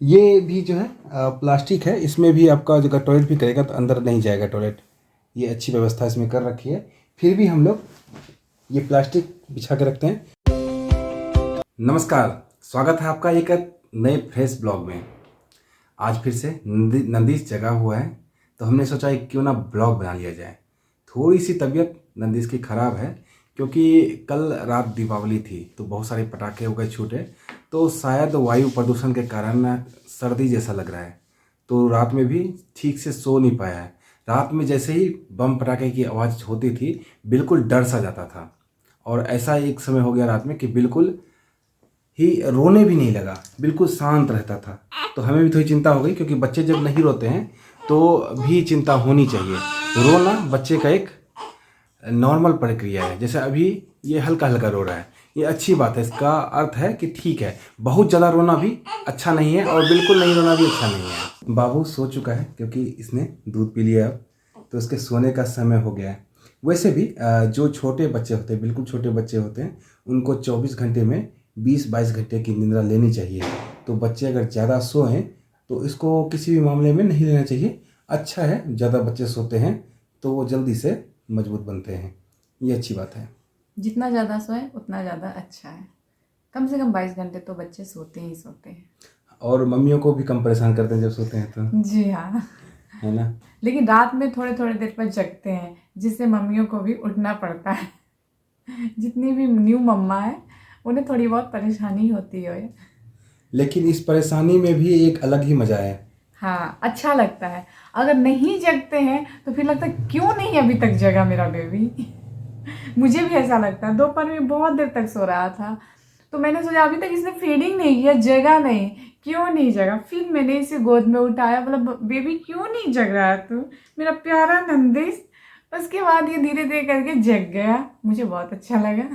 ये भी जो है प्लास्टिक है, इसमें भी आपका जो टॉयलेट भी करेगा तो अंदर नहीं जाएगा टॉयलेट। ये अच्छी व्यवस्था इसमें कर रखी है। फिर भी हम लोग ये प्लास्टिक बिछा के रखते हैं। नमस्कार, स्वागत है आपका एक नए फ्रेश ब्लॉग में। आज फिर से नंदीश जगा हुआ है तो हमने सोचा एक क्यों ना ब्लॉग बना लिया जाए। थोड़ी सी तबीयत नंदीश की ख़राब है क्योंकि कल रात दीपावली थी तो बहुत सारे पटाखे हो गए छूटे, तो शायद वायु प्रदूषण के कारण सर्दी जैसा लग रहा है। तो रात में भी ठीक से सो नहीं पाया है। रात में जैसे ही बम पटाखे की आवाज़ होती थी बिल्कुल डर सा जाता था, और ऐसा एक समय हो गया रात में कि बिल्कुल ही रोने भी नहीं लगा, बिल्कुल शांत रहता था। तो हमें भी थोड़ी चिंता हो गई क्योंकि बच्चे जब नहीं रोते हैं तो भी चिंता होनी चाहिए। रोना बच्चे का एक नॉर्मल प्रक्रिया है। जैसे अभी ये हल्का हल्का रो रहा है, ये अच्छी बात है। इसका अर्थ है कि ठीक है, बहुत ज़्यादा रोना भी अच्छा नहीं है और बिल्कुल नहीं रोना भी अच्छा नहीं है। बाबू सो चुका है क्योंकि इसने दूध पी लिया अब, तो इसके सोने का समय हो गया है। वैसे भी जो छोटे बच्चे होते हैं, बिल्कुल छोटे बच्चे होते हैं, उनको 24 घंटे में 20-22 घंटे की निद्रा लेनी चाहिए। तो बच्चे अगर ज़्यादा सोएं तो इसको किसी भी मामले में नहीं लेना चाहिए। अच्छा है, ज़्यादा बच्चे सोते हैं तो वो जल्दी से मजबूत बनते हैं, ये अच्छी बात है। जितना ज़्यादा सोए उतना ज़्यादा अच्छा है। कम से कम 22 घंटे तो बच्चे सोते ही सोते हैं। और मम्मियों को भी कम परेशान करते हैं जब सोते हैं तो, जी हाँ। है ना। लेकिन रात में थोड़े थोड़े देर पर जगते हैं जिससे मम्मियों को भी उठना पड़ता है। जितनी भी न्यू मम्मा है उन्हें थोड़ी बहुत परेशानी होती है। लेकिन इस परेशानी में भी एक अलग ही मजा है। हाँ, अच्छा लगता है। अगर नहीं जगते हैं तो फिर लगता है क्यों नहीं अभी तक जगा मेरा बेबी। मुझे भी ऐसा लगता है। दोपहर में बहुत देर तक सो रहा था तो मैंने सोचा अभी तक इसने फीडिंग नहीं किया, जगा नहीं, क्यों नहीं जगा। फिर मैंने इसे गोद में उठाया, बोला बेबी क्यों नहीं जग रहा है तू, मेरा प्यारा नंदिस। उसके बाद ये धीरे धीरे करके जग गया। मुझे बहुत अच्छा लगा।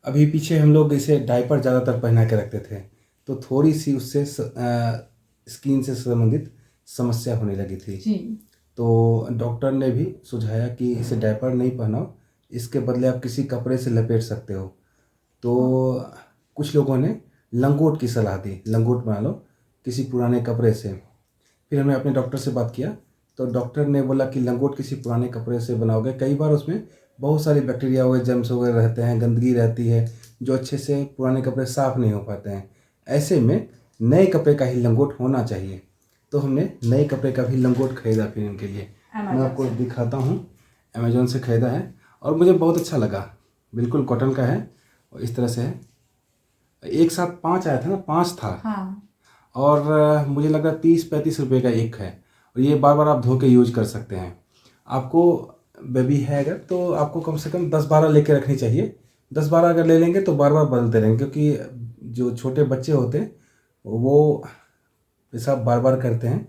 अभी पीछे हम लोग इसे डायपर ज़्यादातर पहना के रखते थे तो थोड़ी सी उससे स्किन से संबंधित समस्या होने लगी थी। जी। तो डॉक्टर ने भी सुझाया कि इसे डायपर नहीं पहनाओ, इसके बदले आप किसी कपड़े से लपेट सकते हो। तो कुछ लोगों ने लंगोट की सलाह दी, लंगोट बना लो किसी पुराने कपड़े से। फिर हमने अपने डॉक्टर से बात किया तो डॉक्टर ने बोला कि लंगोट किसी पुराने कपड़े से बनाओगे, कई बार उसमें बहुत सारे बैक्टीरिया वगैरह, जर्म्स वगैरह रहते हैं, गंदगी रहती है जो अच्छे से पुराने कपड़े साफ़ नहीं हो पाते हैं। ऐसे में नए कपड़े का ही लंगोट होना चाहिए। तो हमने नए कपड़े का भी लंगोट खरीदा फिर इनके लिए। मैं आपको दिखाता हूँ, अमेजोन से ख़रीदा है और मुझे बहुत अच्छा लगा। बिल्कुल कॉटन का है और इस तरह से है। एक साथ 5 आया था ना, 5 था। हाँ। और मुझे लगा 30-35 रुपये का एक है और ये बार बार आप धो के यूज कर सकते हैं। आपको बेबी है अगर तो आपको कम से कम 10-12 लेके रखनी चाहिए। 10-12 अगर ले लेंगे तो बार बार बदलते रहेंगे, क्योंकि जो छोटे बच्चे होते हैं वो पेशाब बार बार करते हैं।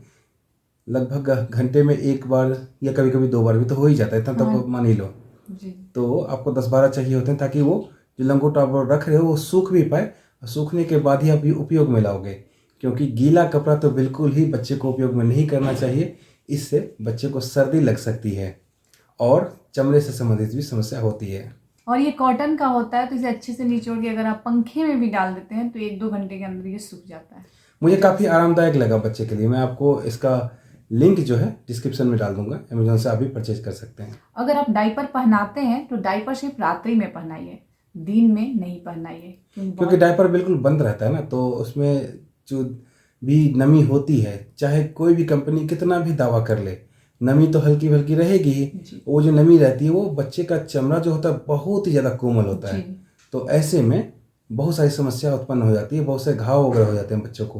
लगभग घंटे में एक बार या कभी कभी 2 बार भी तो हो ही जाता है, इतना हाँ। तो मान ही लो। जी। तो आपको 10-12 चाहिए होते हैं ताकि वो जो लंगोट आप रख रहे हो वो सूख भी पाए, और सूखने के बाद ही आप उपयोग में लाओगे। क्योंकि गीला कपड़ा तो बिल्कुल ही बच्चे को उपयोग में नहीं करना चाहिए, इससे बच्चे को सर्दी लग सकती है और चमड़े से संबंधित भी समस्या होती है। और ये कॉटन का होता है तो इसे अच्छे से निचोड़ के अगर आप पंखे में भी डाल देते हैं तो 1-2 घंटे के अंदर ये सूख जाता है। मुझे काफ़ी आरामदायक लगा बच्चे के लिए। मैं आपको इसका लिंक जो है डिस्क्रिप्शन में डाल दूंगा, अमेजोन से आप भी परचेज कर सकते हैं। अगर आप डायपर पहनाते हैं तो डायपर सिर्फ रात्रि में पहनाइए, दिन में नहीं पहनाइए। क्योंकि डायपर बिल्कुल बंद रहता है ना, तो उसमें जो भी नमी होती है, चाहे कोई भी कंपनी कितना भी दावा कर ले, नमी तो हल्की हल्की रहेगी ही। वो जो नमी रहती है वो बच्चे का चमड़ा जो होता है बहुत ही ज़्यादा कोमल होता है। तो ऐसे में बहुत सारी समस्या उत्पन्न हो जाती है, बहुत से घाव वगैरह हो जाते हैं बच्चों को।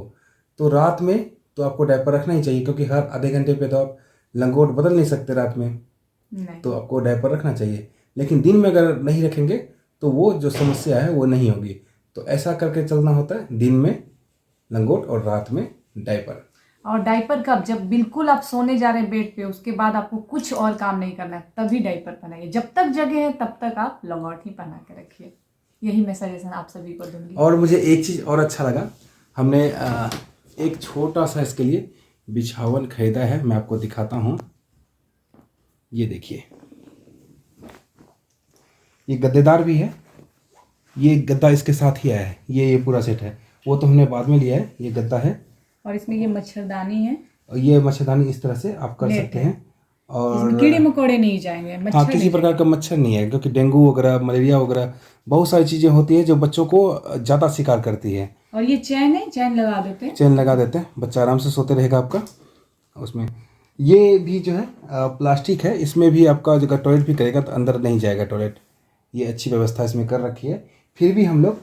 तो रात में तो आपको डायपर रखना ही चाहिए, क्योंकि हर आधे घंटे पे तो आप लंगोट बदल नहीं सकते रात में, नहीं। तो आपको डायपर रखना चाहिए। लेकिन दिन में अगर नहीं रखेंगे तो वो जो समस्या है वो नहीं होगी। तो ऐसा करके चलना होता है, दिन में लंगोट और रात में डायपर। और डायपर कब, जब बिल्कुल आप सोने जा रहे हैं बेड पे, उसके बाद आपको कुछ और काम नहीं करना है तभी डायपर पहनाइए। जब तक जगह है तब तक आप लंगोट ही पहना के रखिए। यही मैं सजेशन आप सभी को दूंगी। और मुझे एक चीज़ और अच्छा लगा, हमने एक छोटा सा इसके लिए बिछावन खरीदा है। मैं आपको दिखाता हूँ, ये देखिए, ये गद्देदार भी है। ये गद्दा इसके साथ ही आया है, ये पूरा सेट है। वो तो हमने बाद में लिया है। ये गद्दा है और इसमें ये मच्छरदानी है, और ये मच्छरदानी इस तरह से आप कर नेट सकते है। हैं। और इसमें कीड़े मकोड़े नहीं जाएंगे, हाँ, मच्छर किसी नहीं प्रकार का मच्छर नहीं है, क्योंकि डेंगू वगैरह, मलेरिया वगैरह बहुत सारी चीज़ें होती है जो बच्चों को ज़्यादा शिकार करती है। जाएंगे। और ये चैन है, चैन लगा देते हैं। चेन लगा देते हैं, बच्चा आराम से सोते रहेगा आपका उसमें। ये भी जो है प्लास्टिक है, इसमें भी आपका जो टॉयलेट भी करेगा तो अंदर नहीं जाएगा टॉयलेट। ये अच्छी व्यवस्था इसमें कर रखी है। फिर भी हम लोग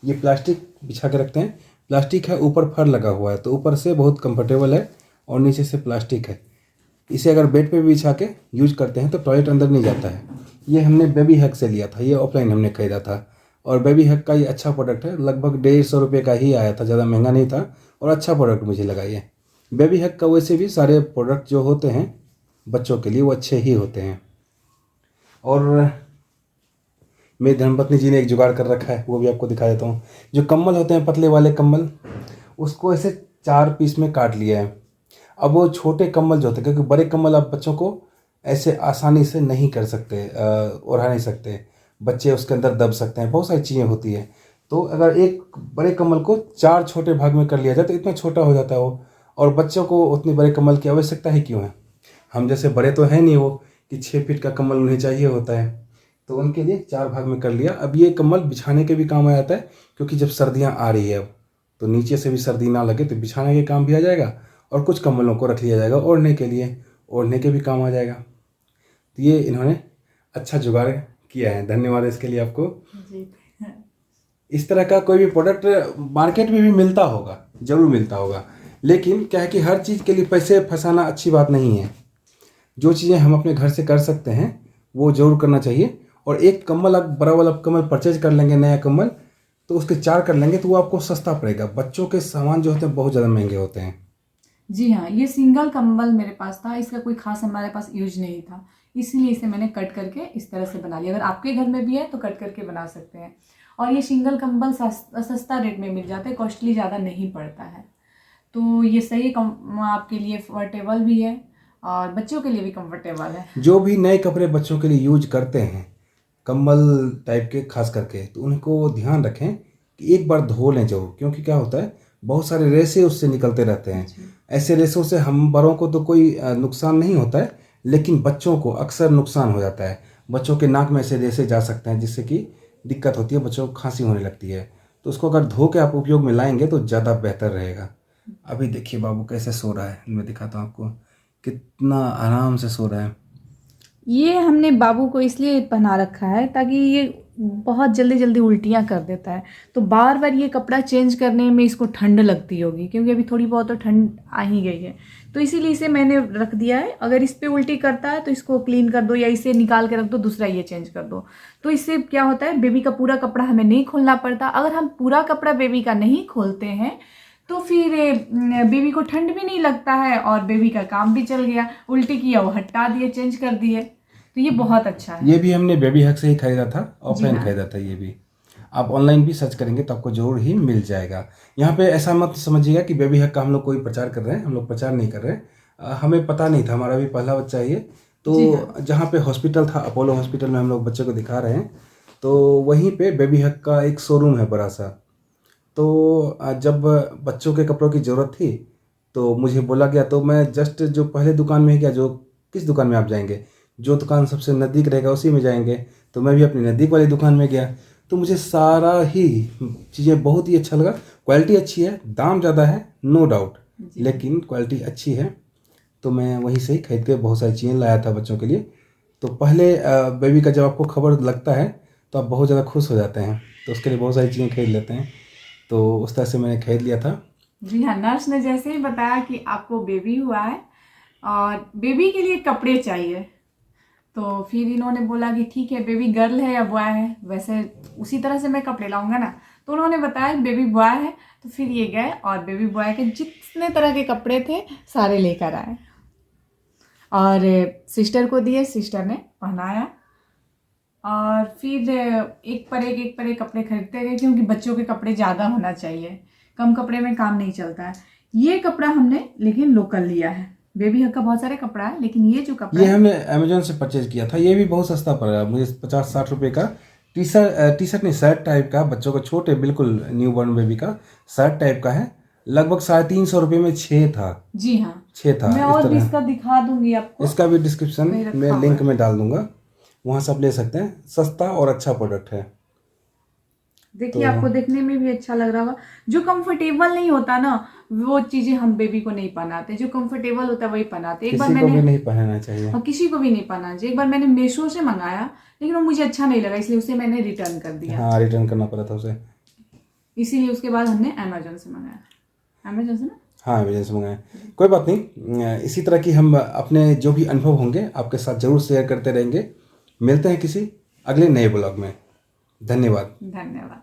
ये प्लास्टिक बिछा के रखते हैं। प्लास्टिक है, ऊपर फर लगा हुआ है, तो ऊपर से बहुत कंफर्टेबल है और नीचे से प्लास्टिक है। इसे अगर बेड पे भी बिछा के यूज करते हैं तो टॉयलेट अंदर नहीं जाता है। ये हमने बेबी हक से लिया था, ये ऑफलाइन हमने खरीदा था। और बेबी हक का ये अच्छा प्रोडक्ट है, लगभग 150 रुपये का ही आया था, ज़्यादा महंगा नहीं था और अच्छा प्रोडक्ट मुझे लगा ये। बेबी हक का वैसे भी सारे प्रोडक्ट जो होते हैं बच्चों के लिए वो अच्छे ही होते हैं। और मेरी धर्मपत्नी जी ने एक जुगाड़ कर रखा है, वो भी आपको दिखा देता हूँ। जो कम्बल होते हैं पतले वाले कम्बल, उसको ऐसे 4 पीस में काट लिया है। अब वो छोटे कम्बल जो होते हैं, क्योंकि बड़े कम्बल आप बच्चों को ऐसे आसानी से नहीं कर सकते, ओढ़ा नहीं सकते, बच्चे उसके अंदर दब सकते हैं, बहुत सारी चीज़ें होती है। तो अगर एक बड़े कम्बल को 4 छोटे भाग में कर लिया जाए तो इतना छोटा हो जाता है वो, और बच्चों को उतनी बड़े कम्बल की आवश्यकता ही क्यों है। हम जैसे बड़े तो है नहीं वो कि 6 फीट का कम्बल उन्हें चाहिए होता है, तो उनके लिए 4 भाग में कर लिया। अब ये कम्बल बिछाने के भी काम आ जाता है, क्योंकि जब सर्दियाँ आ रही है अब, तो नीचे से भी सर्दी ना लगे तो बिछाने के काम भी आ जाएगा और कुछ कम्बलों को रख लिया जाएगा ओढ़ने के लिए, ओढ़ने के भी काम आ जाएगा। तो ये इन्होंने अच्छा जुगाड़ किया है, धन्यवाद इसके लिए आपको। जी। इस तरह का कोई भी प्रोडक्ट मार्केट में भी मिलता होगा, ज़रूर मिलता होगा, लेकिन क्या है कि हर चीज़ के लिए पैसे फंसाना अच्छी बात नहीं है। जो चीज़ें हम अपने घर से कर सकते हैं वो ज़रूर करना चाहिए। और एक कम्बल आप बड़ा वाला कम्बल परचेज कर लेंगे, नया कम्बल, तो उसके 4 कर लेंगे तो वो आपको सस्ता पड़ेगा। बच्चों के सामान जो होते हैं बहुत ज़्यादा महंगे होते हैं। जी हाँ, ये सिंगल कंबल मेरे पास था, इसका कोई खास हमारे पास यूज नहीं था, इसलिए इसे मैंने कट करके इस तरह से बना लिया। अगर आपके घर में भी है तो कट करके बना सकते हैं। और ये सिंगल कंबल सस्ता रेट में मिल जाते हैं, कॉस्टली ज़्यादा नहीं पड़ता है। तो ये सही आपके लिए कंफर्टेबल भी है और बच्चों के लिए भी कंफर्टेबल है। जो भी नए कपड़े बच्चों के लिए यूज करते हैं, कंबल टाइप के खास करके, तो उनको ध्यान रखें कि एक बार धो लें जरूर, क्योंकि क्या होता है बहुत सारे रेशे उससे निकलते रहते हैं। ऐसे रेशों से हम बड़ों को तो कोई नुकसान नहीं होता है, लेकिन बच्चों को अक्सर नुकसान हो जाता है। बच्चों के नाक में ऐसे रेशे जा सकते हैं जिससे कि दिक्कत होती है, बच्चों को खांसी होने लगती है। तो उसको अगर धो के आप उपयोग में लाएंगे तो ज़्यादा बेहतर रहेगा। अभी देखिए बाबू कैसे सो रहा है, मैं दिखाता हूँ आपको, कितना आराम से सो रहा है। ये हमने बाबू को इसलिए पहना रखा है ताकि ये बहुत जल्दी जल्दी उल्टियाँ कर देता है, तो बार बार ये कपड़ा चेंज करने में इसको ठंड लगती होगी, क्योंकि अभी थोड़ी बहुत तो ठंड आ ही गई है, तो इसीलिए इसे मैंने रख दिया है। अगर इस पे उल्टी करता है तो इसको क्लीन कर दो या इसे निकाल के रख दो, दूसरा ये चेंज कर दो। तो इससे क्या होता है, बेबी का पूरा कपड़ा हमें नहीं खोलना पड़ता। अगर हम पूरा कपड़ा बेबी का नहीं खोलते हैं तो फिर बेबी को ठंड भी नहीं लगता है और बेबी का काम भी चल गया। उल्टी किया वो हटा दिए, चेंज कर दिए, तो ये बहुत अच्छा है। ये भी हमने बेबी हक से ही खरीदा था, ऑफलाइन हाँ। खरीदा था। ये भी आप ऑनलाइन भी सर्च करेंगे तो आपको जरूर ही मिल जाएगा। यहाँ पे ऐसा मत समझिएगा कि बेबी हक का हम लोग कोई प्रचार कर रहे हैं, हम लोग प्रचार नहीं कर रहे हैं। हमें पता नहीं था, हमारा भी पहला बच्चा है ये, तो जहाँ पे हॉस्पिटल था, अपोलो हॉस्पिटल में हम लोग बच्चे को दिखा रहे हैं, तो वहीं पे बेबी हक का एक शोरूम है बड़ा सा। तो जब बच्चों के कपड़ों की ज़रूरत थी तो मुझे बोला गया, तो मैं जस्ट जो पहले दुकान में गया, जो किस दुकान में आप जाएंगे, जो दुकान सबसे नज़दीक रहेगा उसी में जाएंगे, तो मैं भी अपनी नज़दीक वाली दुकान में गया। तो मुझे सारा ही चीज़ें बहुत ही अच्छा लगा। क्वालिटी अच्छी है, दाम ज़्यादा है नो डाउट, लेकिन क्वालिटी अच्छी है, तो मैं वहीं से ही खरीद के बहुत सारी चीज़ें लाया था बच्चों के लिए। तो पहले बेबी का जब आपको खबर लगता है तो आप बहुत ज़्यादा खुश हो जाते हैं, तो उसके लिए बहुत सारी चीज़ें खरीद लेते हैं। तो उस तरह से मैंने खरीद लिया था। जी हाँ, नर्स ने जैसे ही बताया कि आपको बेबी हुआ है और बेबी के लिए कपड़े चाहिए, तो फिर इन्होंने बोला कि ठीक है, बेबी गर्ल है या बॉय है, वैसे उसी तरह से मैं कपड़े लाऊंगा ना। तो उन्होंने बताया बेबी बॉय है, तो फिर ये गए और बेबी बॉय के जितने तरह के कपड़े थे सारे लेकर आए और सिस्टर को दिए, सिस्टर ने पहनाया और फिर एक पर एक कपड़े खरीदते गए, क्योंकि बच्चों के कपड़े ज़्यादा होना चाहिए, कम कपड़े में काम नहीं चलता है। ये कपड़ा हमने लेकिन लोकल लिया है, बेबी हक का बहुत सारे कपड़ा है, लेकिन ये जो कपड़ा ये हमने अमेजोन से परचेज किया था। ये भी बहुत सस्ता पड़ रहा है मुझे, 50-60 रुपये का टी शर्ट नहीं, शर्ट टाइप का, बच्चों का छोटे बिल्कुल न्यू बॉर्न बेबी का शर्ट टाइप का है। लगभग 350 रुपये में 6 था। जी हाँ, 6 था मैं इस और भी तरह। इसका दिखा दूंगी आपको। इसका भी डिस्क्रिप्शन वही रखा में हुआ लिंक है। में डाल दूंगा, वहाँ से आप ले सकते हैं। सस्ता और अच्छा प्रोडक्ट है। देखिए आपको देखने में भी अच्छा लग रहा होगा। जो कंफर्टेबल नहीं होता ना, वो चीजें हम बेबी को नहीं पहनाते। जो कंफर्टेबल होता है वही पहनाते। एक बार किसी को भी मैंने, नहीं पहनना चाहिए। और किसी को भी नहीं पहनना चाहिए। एक बार मैंने मीशो से मंगाया, लेकिन वो मुझे अच्छा नहीं लगा, इसलिए उसे मैंने रिटर्न कर दिया। हाँ, रिटर्न करना पड़ा था उसे। इसीलिए उसके बाद हमने अमेजोन से मंगाया। अमेजोन से ना, हाँ, अमेजन से मंगाए। कोई बात नहीं, इसी तरह की हम अपने जो भी अनुभव होंगे आपके साथ जरूर शेयर करते रहेंगे। मिलते हैं किसी अगले नए ब्लॉग में। धन्यवाद। धन्यवाद।